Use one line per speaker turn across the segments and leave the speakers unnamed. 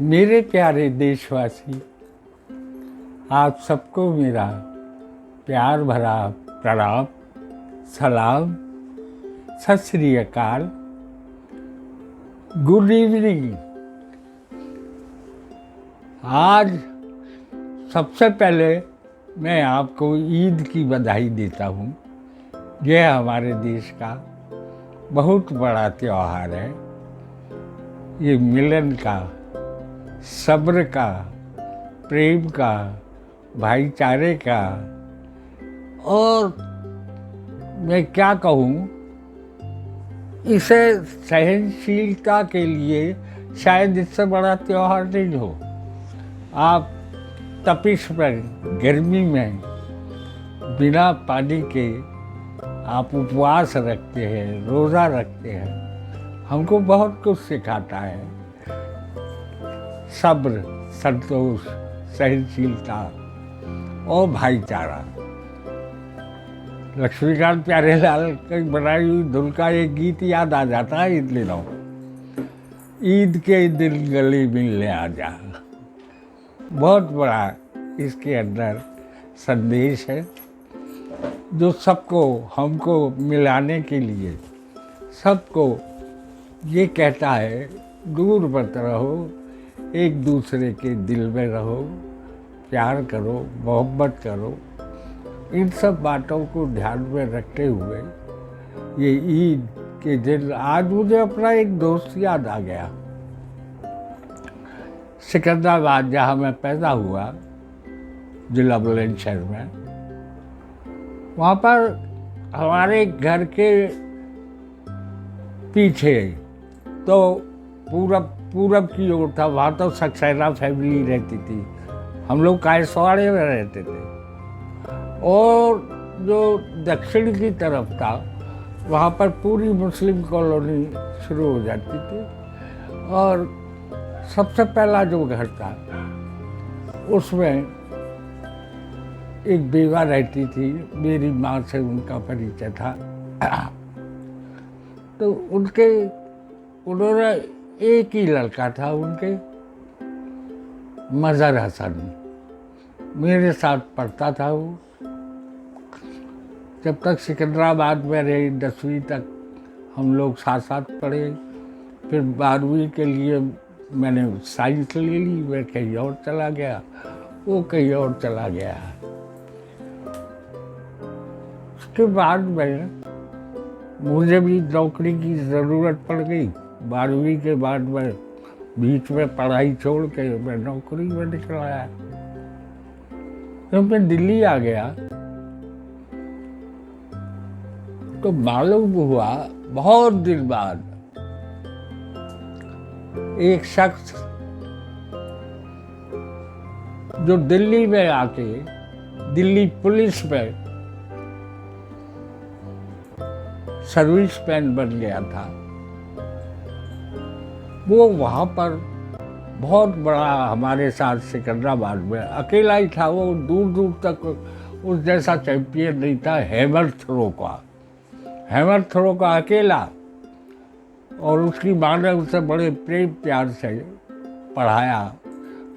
मेरे प्यारे देशवासी, आप सबको मेरा प्यार भरा प्रणाम, सलाम, सत श्री अकाल, गुड इवनिंग। आज सबसे पहले मैं आपको ईद की बधाई देता हूँ। यह हमारे देश का बहुत बड़ा त्यौहार है। ये मिलन का, सब्र का, प्रेम का, भाईचारे का, और मैं क्या कहूँ, इसे सहनशीलता के लिए शायद इससे बड़ा त्यौहार नहीं हो। आप तपिश में, गर्मी में, बिना पानी के आप उपवास रखते हैं, रोज़ा रखते हैं। हमको बहुत कुछ सिखाता है। सब्र, संतोष, सहनशीलता और भाईचारा। लक्ष्मीकांत प्यारेलाल की बनाई हुई धुन का एक गीत याद आ जाता है इन दिनों। ईद के दिन गले मिलने आ जा। बहुत बड़ा इसके अंदर संदेश है, जो सबको, हमको मिलाने के लिए, सबको ये कहता है, दूर मत रहो, एक दूसरे के दिल में रहो, प्यार करो, मोहब्बत करो। इन सब बातों को ध्यान में रखते हुए ये ईद के दिन आज मुझे अपना एक दोस्त याद आ गया। सिकंदराबाद, जहाँ मैं पैदा हुआ, जिला बुलंदशहर में, वहाँ पर हमारे घर के पीछे तो पूरब की ओर था। वहाँ तो सक्सेना फैमिली रहती थी। हम लोग कायसवाड़े में रहते थे। और जो दक्षिण की तरफ था, वहाँ पर पूरी मुस्लिम कॉलोनी शुरू हो जाती थी। और सबसे पहला जो घर था, उसमें एक बेवा रहती थी। मेरी माँ से उनका परिचय था। तो उन्होंने एक ही लड़का था उनके, मजहर हसन। मेरे साथ पढ़ता था वो। जब तक सिकंदराबाद में रहे, 10वीं तक हम लोग साथ साथ पढ़े। फिर 12वीं के लिए मैंने साइंस ले ली। मैं कहीं और चला गया, वो कहीं और चला गया। उसके बाद में मुझे भी नौकरी की ज़रूरत पड़ गई। 12वीं के बाद में बीच में पढ़ाई छोड़ के मैं नौकरी में निकल आया। जब मैं दिल्ली आ गया तो मालूम हुआ बहुत दिन बाद, एक शख्स जो दिल्ली में आके दिल्ली पुलिस में सर्विस मैन बन गया था, वो वहाँ पर बहुत बड़ा हमारे साथ सिकंदराबाद में अकेला ही था। वो दूर दूर तक उस जैसा चैंपियन नहीं था। हैमर थ्रो का अकेला। और उसकी माँ ने उसे बड़े प्रेम प्यार से पढ़ाया,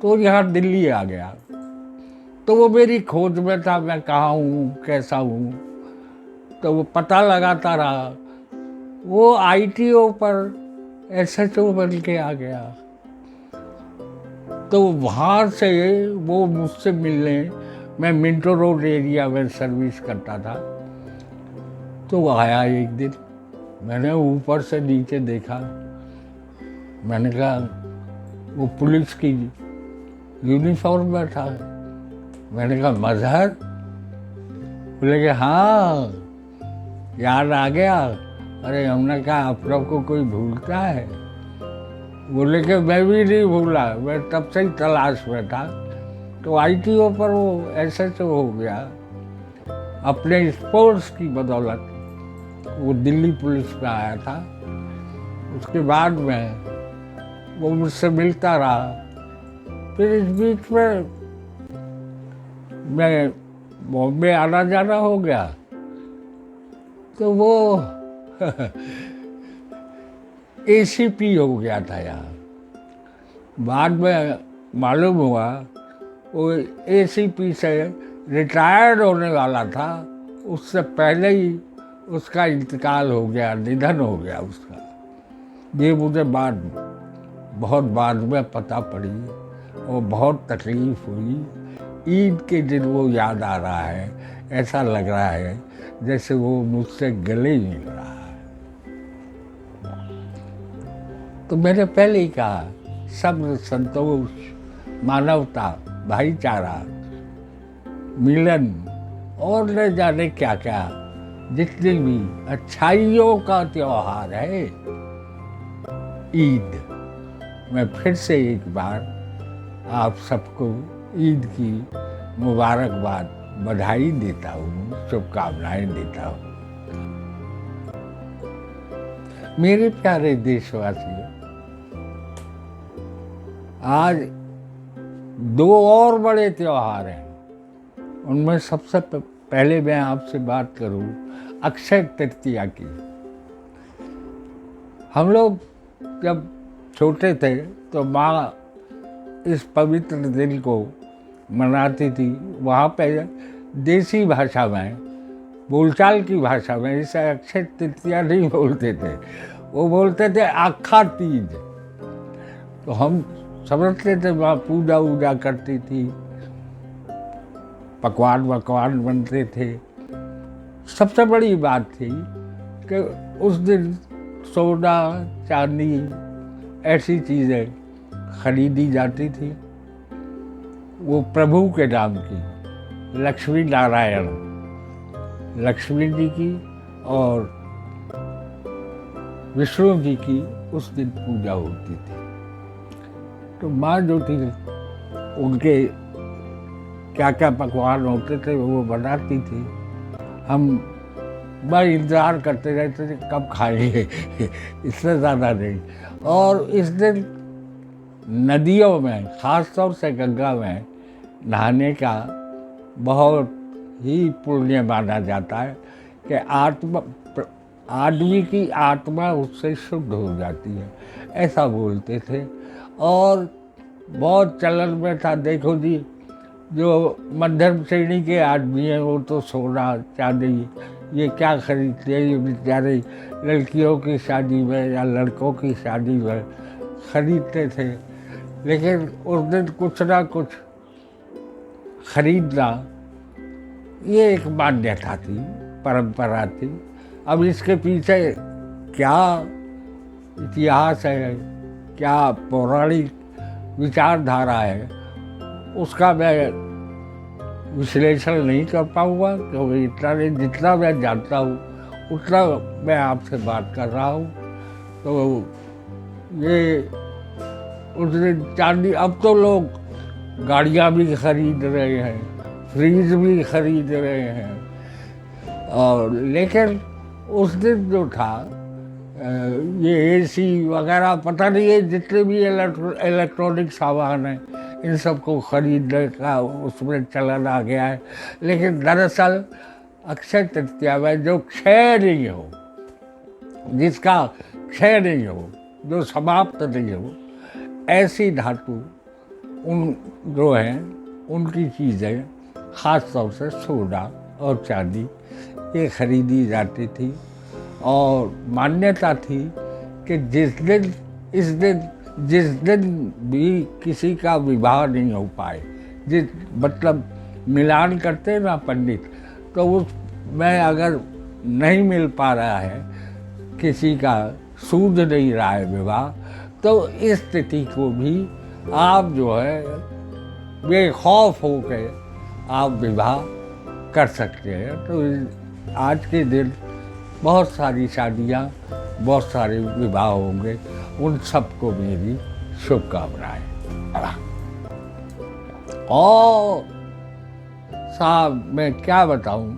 तो यहाँ दिल्ली आ गया। तो वो मेरी खोज में था, मैं कहाँ हूँ, कैसा हूँ। तो वो पता लगाता रहा। वो ITO पर SHO बन के आ गया। तो वहाँ से वो मुझसे मिलने, मैं मिंटो रोड एरिया में सर्विस करता था, तो वो आया एक दिन। मैंने ऊपर से नीचे देखा। मैंने कहा, वो पुलिस की यूनिफॉर्म में था। मैंने कहा, मजहर? बोले कि हाँ, याद आ गया। अरे हमने कहा, आप लोग को कोई भूलता है? बोले कि मैं भी नहीं भूला, मैं तब से ही तलाश में था। तो ITO पर वो SHO हो गया। अपने स्पोर्ट्स की बदौलत वो दिल्ली पुलिस में आया था। उसके बाद में वो मुझसे मिलता रहा। फिर इस बीच में मैं बॉम्बे आना जाना हो गया। तो वो ACP हो गया था यहाँ। बाद में मालूम हुआ वो एसीपी से रिटायर्ड होने वाला था, उससे पहले ही उसका इंतकाल हो गया, निधन हो गया उसका। ये मुझे बहुत बाद में पता पड़ी और बहुत तकलीफ हुई। ईद के दिन वो याद आ रहा है, ऐसा लग रहा है जैसे वो मुझसे गले मिल रहा है। तो मैंने पहले ही कहा, सब्र, संतोष, मानवता, भाईचारा, मिलन और न जाने क्या क्या, जितनी भी अच्छाइयों का त्योहार है ईद। मैं फिर से एक बार आप सबको ईद की मुबारकबाद, बधाई देता हूँ, शुभकामनाएं देता हूँ। मेरे प्यारे देशवासियों, आज 2 और बड़े त्योहार हैं। उनमें सबसे पहले मैं आपसे बात करूं अक्षय तृतीया की। हम लोग जब छोटे थे तो माँ इस पवित्र दिन को मनाती थी। वहाँ पे देसी भाषा में, बोलचाल की भाषा में इसे अक्षय तृतीया नहीं बोलते थे, वो बोलते थे आखा तीज। तो हम समझते थे वहाँ पूजा वूजा करती थी, पकवान बनते थे। सबसे बड़ी बात थी कि उस दिन सोना चांदी ऐसी चीज़ें खरीदी जाती थी, वो प्रभु के नाम की, लक्ष्मी नारायण, लक्ष्मी जी की और विष्णु जी की उस दिन पूजा होती थी। तो माँ जो थी उनके क्या क्या पकवान होते थे वो बनाती थी। हम बड़ा इंतज़ार करते रहते थे कब खाएंगे इससे ज़्यादा नहीं। और इस दिन नदियों में, ख़ास तौर से गंगा में नहाने का बहुत ही पुण्य माना जाता है कि आदमी की आत्मा उससे शुद्ध हो जाती है, ऐसा बोलते थे। और बहुत चलन में था। देखो जी, जो मध्यम श्रेणी के आदमी हैं वो तो सोना चांदी ये क्या खरीदते हैं, ये बेचारे लड़कियों की शादी में या लड़कों की शादी में खरीदते थे। लेकिन उस दिन कुछ ना कुछ खरीदना ये एक मान्यता थी, परंपरा थी। अब इसके पीछे क्या इतिहास है, क्या पौराणिक विचारधारा है, उसका मैं विश्लेषण नहीं कर पाऊँगा, क्योंकि इतना नहीं, जितना मैं जानता हूँ उतना मैं आपसे बात कर रहा हूँ। तो ये उस दिन चांदी, अब तो लोग गाड़ियाँ भी खरीद रहे हैं, फ्रिज भी खरीद रहे हैं। और लेकिन उस दिन जो था ये एसी वगैरह, पता नहीं है, जितने भी इलेक्ट्रॉनिक सामान हैं इन सबको खरीदने का उसमें चलन आ गया है। लेकिन दरअसल अक्षय तृतीया में जो क्षय नहीं हो, जिसका क्षय नहीं हो, जो समाप्त नहीं हो, ऐसी धातु उन जो हैं उनकी चीज़ें, ख़ास तौर से सोना और चांदी, ये खरीदी जाती थी। और मान्यता थी कि जिस दिन भी किसी का विवाह नहीं हो पाए, मतलब मिलान करते ना पंडित, तो उसमें अगर नहीं मिल पा रहा है, किसी का सूझ नहीं रहा है विवाह, तो इस स्थिति को भी आप जो है बेखौफ होकर आप विवाह कर सकते हैं। तो आज के दिन बहुत सारी शादियाँ, बहुत सारे विवाह होंगे, उन सबको मेरी शुभकामनाएं। और साहब मैं क्या बताऊं,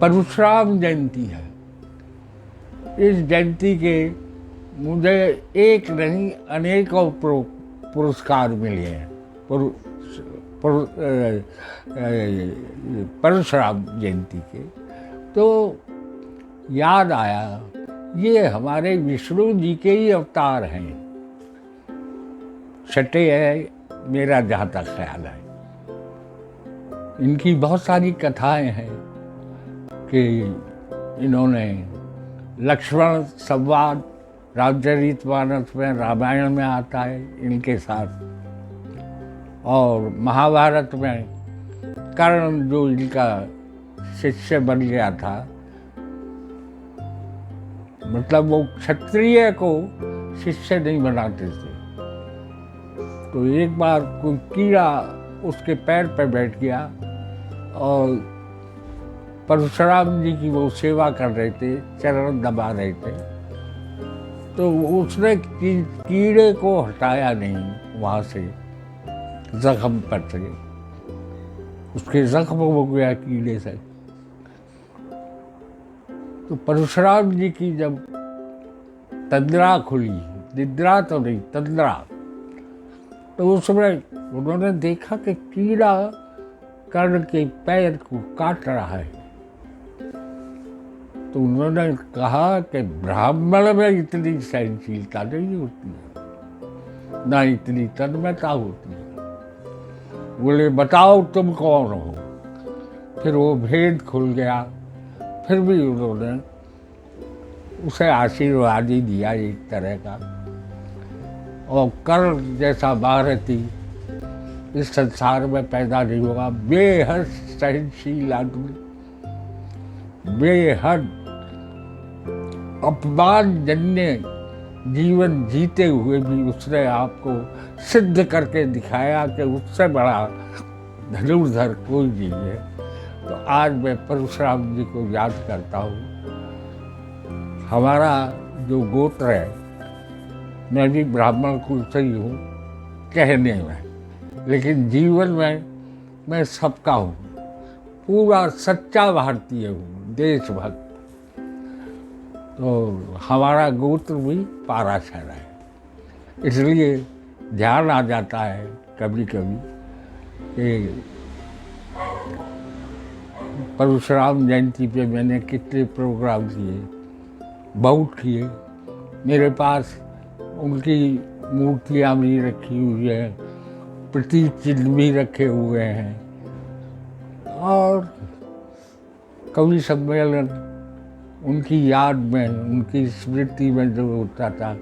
परशुराम जयंती है। इस जयंती के मुझे एक नहीं अनेकों पुरस्कार मिले हैं परशुराम जयंती के। तो याद आया, ये हमारे विष्णु जी के ही अवतार हैं। छठे है मेरा जहाँ तक ख्याल है। इनकी बहुत सारी कथाएं हैं कि इन्होंने लक्ष्मण संवाद रामचरितमानस में, रामायण में आता है इनके साथ, और महाभारत में कर्ण जो इनका शिष्य बन गया था, मतलब वो क्षत्रिय को शिष्य नहीं बनाते थे। तो एक बार कोई कीड़ा उसके पैर पे बैठ गया और परशुराम जी की वो सेवा कर रहे थे, चरण दबा रहे थे, तो उसने कीड़े को हटाया नहीं वहाँ से, जख्म पर से, उसके जख्म हो गया कीड़े से। तो परशुराम जी की जब तंद्रा खुली, निद्रा तो नहीं तंद्रा, तो उसमें उन्होंने देखा कि कीड़ा कर्ण के पैर को काट रहा है। तो उन्होंने कहा कि ब्राह्मण में इतनी सहनशीलता नहीं होती है, ना इतनी तन्मयता होती है। बोले बताओ तुम कौन हो। फिर वो भेद खुल गया। फिर भी उन्होंने उसे आशीर्वाद ही दिया एक तरह का। और कर्ण जैसा भारती इस संसार में पैदा नहीं होगा। बेहद सहनशील आदमी, बेहद अपमानजन्य जीवन जीते हुए भी उसने आपको सिद्ध करके दिखाया कि उससे बड़ा धनुर्धर कोई नहीं है। तो आज मैं परशुराम जी को याद करता हूँ। हमारा जो गोत्र है, मैं भी ब्राह्मण कुल से ही हूँ कहने में, लेकिन जीवन में मैं सबका हूँ, पूरा सच्चा भारतीय हूँ, देशभक्त। तो हमारा गोत्र भी पाराशर है, इसलिए ध्यान आ जाता है कभी कभी कि परशुराम जयंती पे मैंने कितने प्रोग्राम किए, बहुत किए। मेरे पास उनकी मूर्तियाँ भी रखी हुई है, प्रतीक चिन्ह भी रखे हुए हैं, और कवि सम्मेलन उनकी याद में, उनकी स्मृति में जो होता था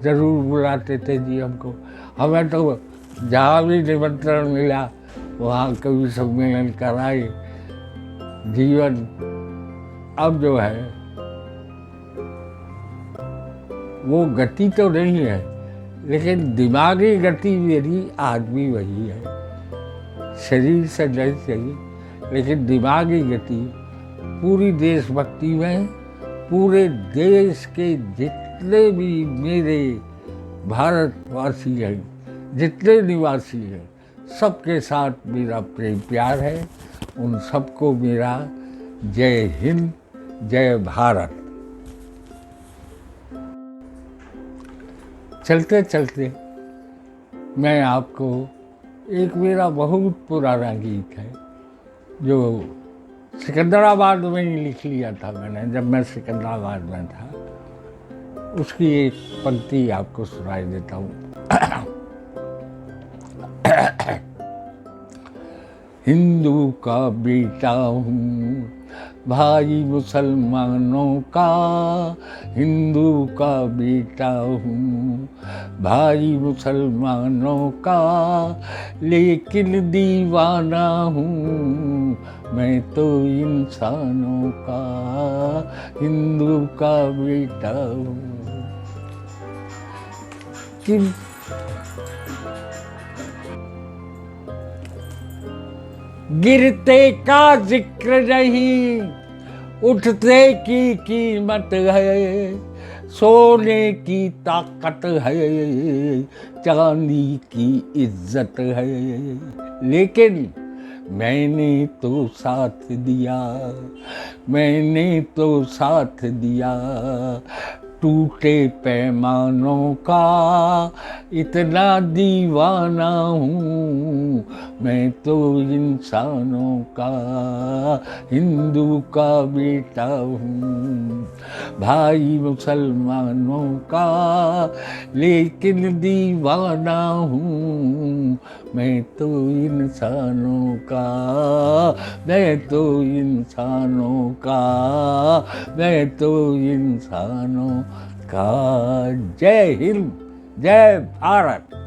ज़रूर बुलाते थे जी हमको। हमें तो जहाँ भी निमंत्रण मिला वहाँ कवि सम्मेलन कराए। जीवन अब जो है वो गति तो नहीं है, लेकिन दिमागी गति मेरी आज भी वही है। शरीर से नहीं सही, लेकिन दिमागी गति पूरी देशभक्ति में, पूरे देश के जितने भी मेरे भारतवासी हैं, जितने निवासी हैं, सबके साथ मेरा प्रेम प्यार है। उन सबको मेरा जय हिंद, जय भारत। चलते चलते मैं आपको एक मेरा बहुत पुराना गीत है जो सिकंदराबाद में ही लिख लिया था मैंने, जब मैं सिकंदराबाद में था, उसकी एक पंक्ति आपको सुनाई देता हूँ। हिंदू का बेटा हूँ, भाई मुसलमानों का, हिंदू का बेटा हूँ, भाई मुसलमानों का, लेकिन दीवाना हूँ मैं तो इंसानों का, हिंदू का बेटा हूँ। गिरते का जिक्र नहीं, उठते की कीमत है, सोने की ताकत है, चांदी की इज्जत है, लेकिन मैंने तो साथ दिया, मैंने तो साथ दिया, टूटे पैमानों का, इतना दीवाना हूँ मैं तो इंसानों का, हिंदू का बेटा हूँ, भाई मुसलमानों का, लेकिन दीवाना हूँ मैं तो इंसानों का, मैं तो इंसानों का, मैं तो इंसानों का। जय हिंद, जय भारत।